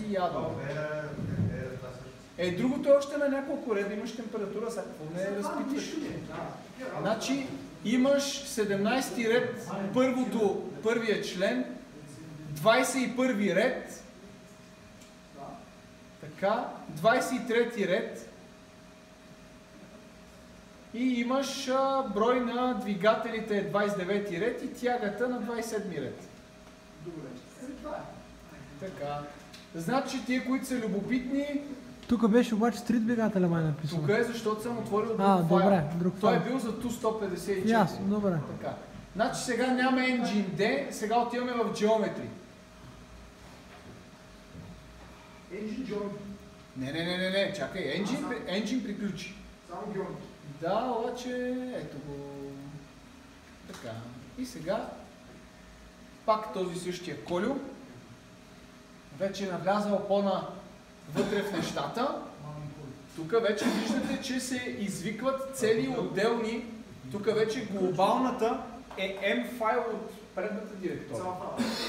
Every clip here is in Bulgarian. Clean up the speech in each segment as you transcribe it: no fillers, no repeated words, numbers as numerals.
всякакви ядове. Другото е още на няколко реда, имаш температура, сега какво не разпитваш. Значи имаш 17 ред, първия член, 21 ред, така, 23 ред и имаш брой на двигателите 29 ред и тягата на 27 ред. Добре. Това е. Така. Значи тия, които са любопитни... Тук беше обаче с 3 двигателя май написано. Тук е, защото съм отворил друг файл. Добре, друг Той файл. е бил за TU-154. Ясно, добре. Така. Значи сега няма Engine D, сега отиваме в Geometry. Engine Geometry. Не, чакай, Engine приключи. Само Geometry. Да, обаче, ето го. Така. И сега, пак този същия Колю, вече е навлязал по-навътре в нещата. Тук вече виждате, че се извикват цели отделни. Тук вече глобалната е M файл от предната директория.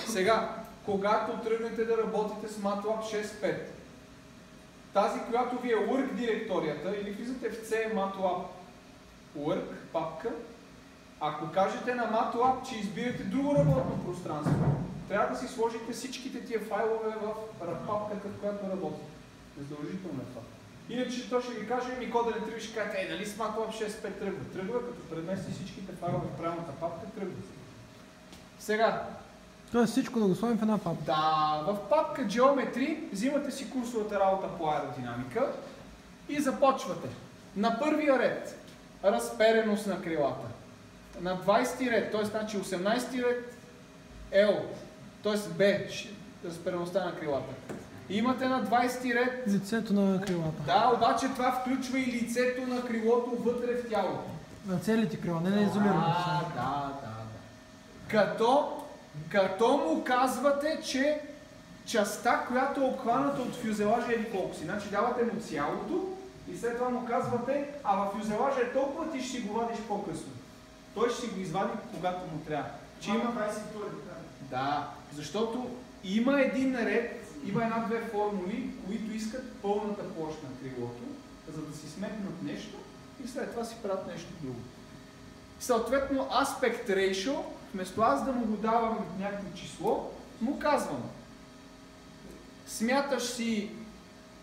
Сега, когато тръгнете да работите с MATLAB 6.5, тази, която ви е work директорията, или влизате в C MATLAB work папка, ако кажете на MATLAB, че избирате друго работно пространство, трябва да си сложите всичките тия файлове в папката, в която работите. Задължително е това. Иначе то ще ви каже, ми кода не тръгва, ще кажете, нали с MATLAB 6.5 тръгва? Тръгва, като предмести всичките файлове в правилната папка, тръгва. Сега. Тоест всичко да го сложим в една папка. Да, в папка Geometry взимате си курсовата работа по аеродинамика и започвате. На първия ред разпереност на крилата. На 20 ред, т.е. значи 18 ред L, т.е. B, разпереността на крилата. Имате на 20 ред... Лицето на крилата. Да, обаче това включва и лицето на крилото вътре в тялото. На целите крила, не на изолираното. Да. Като му казвате, че частта, която е обхваната от фюзелажа е колко си. Значи давате му цялото и след това му казвате, а в фюзелажа е толкова, ти ще си го вадиш по-късно. Той ще си го извади, когато му трябва. Че има 22. Да, защото има един ред, има една-две формули, които искат пълната площ на крилото, за да си сметнат нещо и след това си правят нещо друго. Съответно, aspect ratio, вместо аз да му го давам някакво число, му казвам. Смяташ си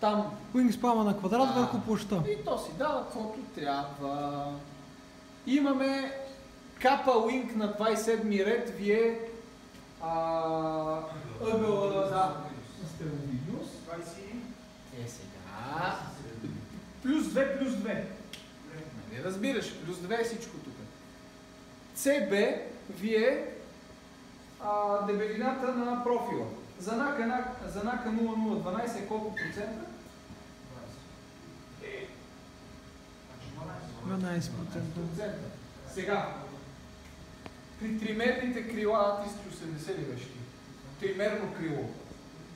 там... Wingspan на квадрат върху площта. И то си дава каквото трябва. Имаме капа wing на 27 ред, вие ъгъла на стереовидност. Сега. Плюс 2. Не разбираш, плюс 2 е всичко тук. CB ви е дебелината на профила. Знака 0012 е колко процента? 12%. Сега, при тримерните крила, 380 ли беше? Тримерно крило.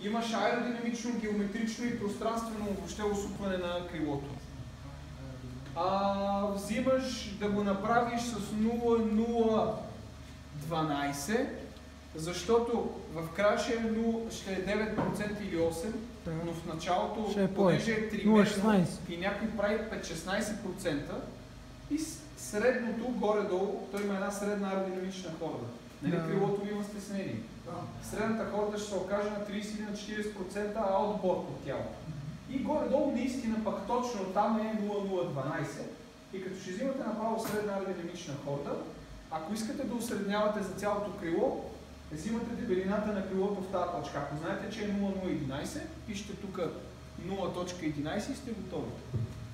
Имаш аеродинамично, геометрично и пространствено въобще усукване на крилото. Взимаш да го направиш с 0,012, защото в края ще е 9% или 8%, но в началото, понеже е тримерно и някой прави 5-16% и средното горе-долу, той има една средна аеродинамична хорда. Нали крилото ви има стеснение? Средната хорда ще се окаже на 30 или на 40% аутборд от тялото. И горе-долу наистина пък точно там е 0,012 и като ще взимате направо средна аеродинамична хорда, ако искате да усреднявате за цялото крило, взимате дебелината на крилото в тази точка. Ако знаете, че е 0,011, пишете тук 0.11 и сте готови.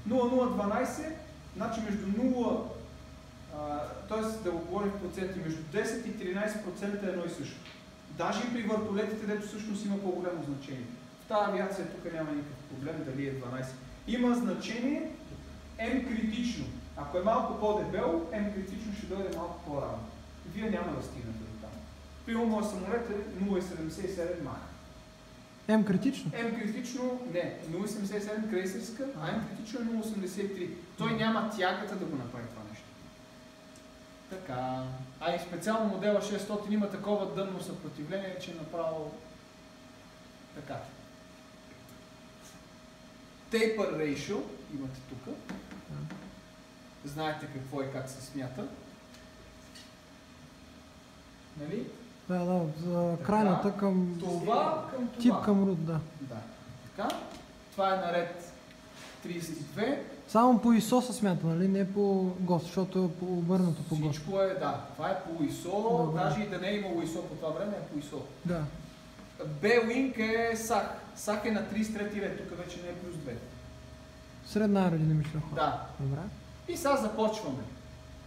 0,012, значи между 0, т.е. да го говорим в проценти, между 10 и 13% е едно и също. Даже и при въртолетите, дето всъщност има по-голямо значение. В тази авиация тук няма никакъв проблем дали е 12. Има значение М критично. Ако е малко по-дебело, М критично ще дойде малко по-рано. Вие няма да стигнете до там. Примерно моят самолет е 0,77 мах. М критично? М критично не. 0,77 крейсерска, а М критично е 0,83. Той няма тягата да го направи това нещо. Така. И специално модела 600 има такова дънно съпротивление, че е направо така. Taper ratio имате тук. Знаете какво е, как се смята. Нали? Да, за крайната към... Това към това. Тип към root, да. Да. Така. Това е наред 32. Само по ISO се смята, нали? Не по GOS, защото е обърнато по GOS. Всичко е, да. Това е по ISO, Добре. даже и да не е имало ISO по това време, е по ISO. Да. B-Link е SAC. SAC е на 33 ред, тук вече не е плюс 2. Средна аеродинамична хора. Да. Добре. И сега започваме.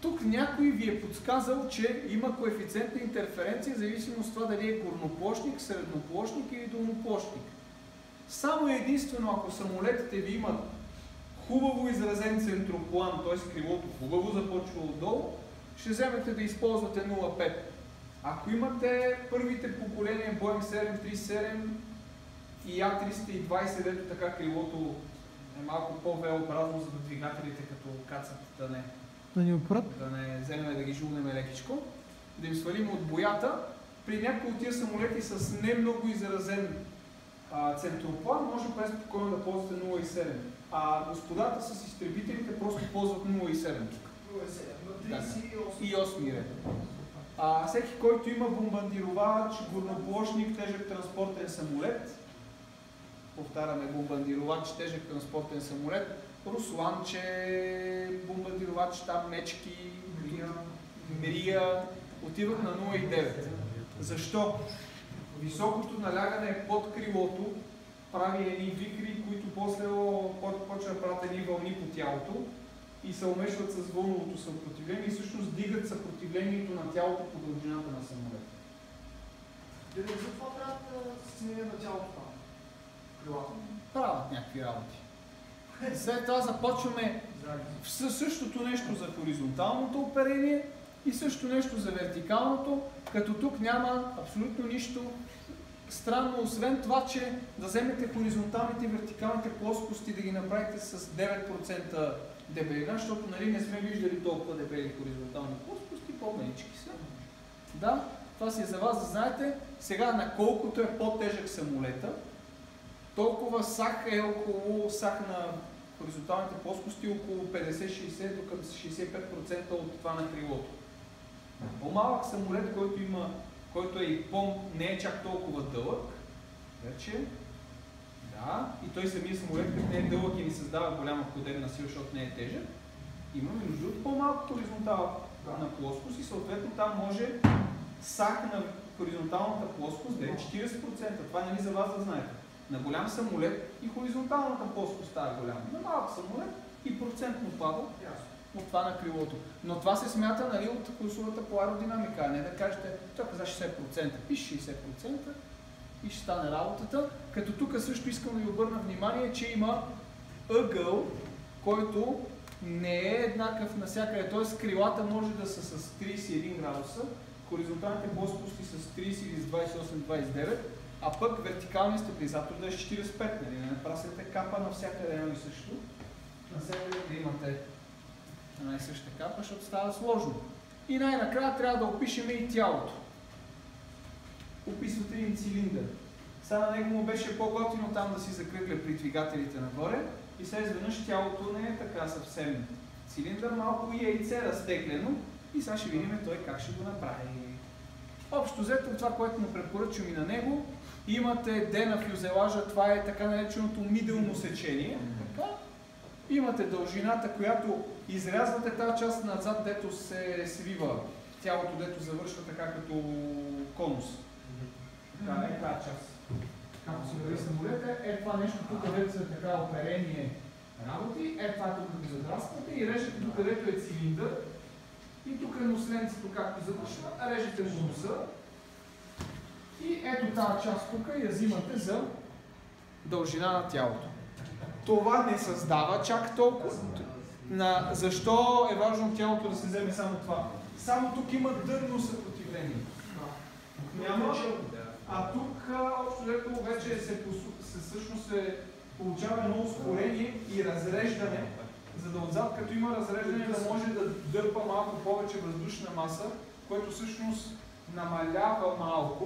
Тук някой ви е подсказал, че има коефициентна интерференция, в зависимост от това дали е горноплощник, средноплощник или долноплощник. Само единствено, ако самолетите ви имат хубаво изразен центроплан, т.е. крилото хубаво започва отдолу, ще вземете да използвате 0,5. Ако имате първите поколения Boeing 737 и A320, дето така крилото е малко по-V-образно, за да двигателите като кацат Да ни опрат. да не вземем да ги жулнем лекичко, да им свалим от боята. При някои от тия самолети с не много изразен центроплан може преспокойно да ползвате 0,7. А господата с изтребителите просто ползват 0,7 тук. 0,7. И 8 ред. Всеки, който има бомбардировач, горноплощник, тежък транспортен самолет, повтаряме бомбардировач, тежък транспортен самолет, русланче, бомбардировач, там мечки, мрия, отиват на 0,9. Защо? Високото налягане под крилото прави едни вихри, които после почва да правят едни вълни по тялото и се умешват с вълновото съпротивление и всъщност дигат съпротивлението на тялото по дължината на самолета. Дали за това правят сценение на тялото там? Крилата? Правят някакви работи. След това започваме със същото нещо за хоризонталното оперение и същото нещо за вертикалното, като тук няма абсолютно нищо странно, освен това, че да вземете хоризонталните и вертикалните плоскости да ги направите с 9% дебелина, защото нали, не сме виждали толкова дебели хоризонтални плоскости, по-менички са. Да, това си е за вас да знаете. Сега на колкото е по-тежък самолета, толкова сах е около сах на хоризонталните плоскости около 50-60 до към 65% от това на крилото. По-малък самолет, който е и не е чак толкова дълъг, вече, да, и той самия самолет, като не е дълъг и ни създава голяма подебна сила, защото не е тежък, имаме нужда от по-малка хоризонтална плоскост и съответно там може сах на хоризонталната плоскост да е 40%. Това нали за вас да знаете. На голям самолет и хоризонталната плоскост става голяма. На малък самолет и процентно пада от това на крилото. Но това се смята нали, от курсовата по аеродинамика, а не да кажете, той каза 60%, пише 60% и ще стане работата. Като тук също искам да ви обърна внимание, че има ъгъл, който не е еднакъв навсякъде, т.е. крилата може да са с 31 градуса, хоризонталните плоскости с 30 или с 28-29, а пък вертикалният стабилизатор да е 45, нали? Не прасете капа навсякъде едно и също. Навсякъде да имате една и съща капа, защото става сложно. И най-накрая трябва да опишем и тялото. Описвате един цилиндър. Сега на него му беше по-готино там да си закръгля при двигателите нагоре и сега изведнъж тялото не е така съвсем цилиндър, малко и яйце разтеглено и сега ще видим той как ще го направи. Общо взето това, което му препоръчвам и на него, имате D на фюзелажа, това е така нареченото мидълно сечение. Така. Имате дължината, която изрязвате тази част назад, дето се свива тялото, дето завършва така като конус. Така е тази част. Както се върви самолета, е това нещо тук, където са така оперение работи, е това тук да го задраствате и режете тук, където е цилиндър. И тук е носленцето, както завършва, режете му носа. И ето тази част тук я взимате за дължина на тялото. Това не създава чак толкова. Защо е важно тялото да се вземе само това? Само тук има дънно съпротивление. Няма, а тук общо взето вече всъщност се получава едно ускорение и разреждане, за да отзад, като има разреждане, да може да дърпа малко повече въздушна маса, което всъщност намалява малко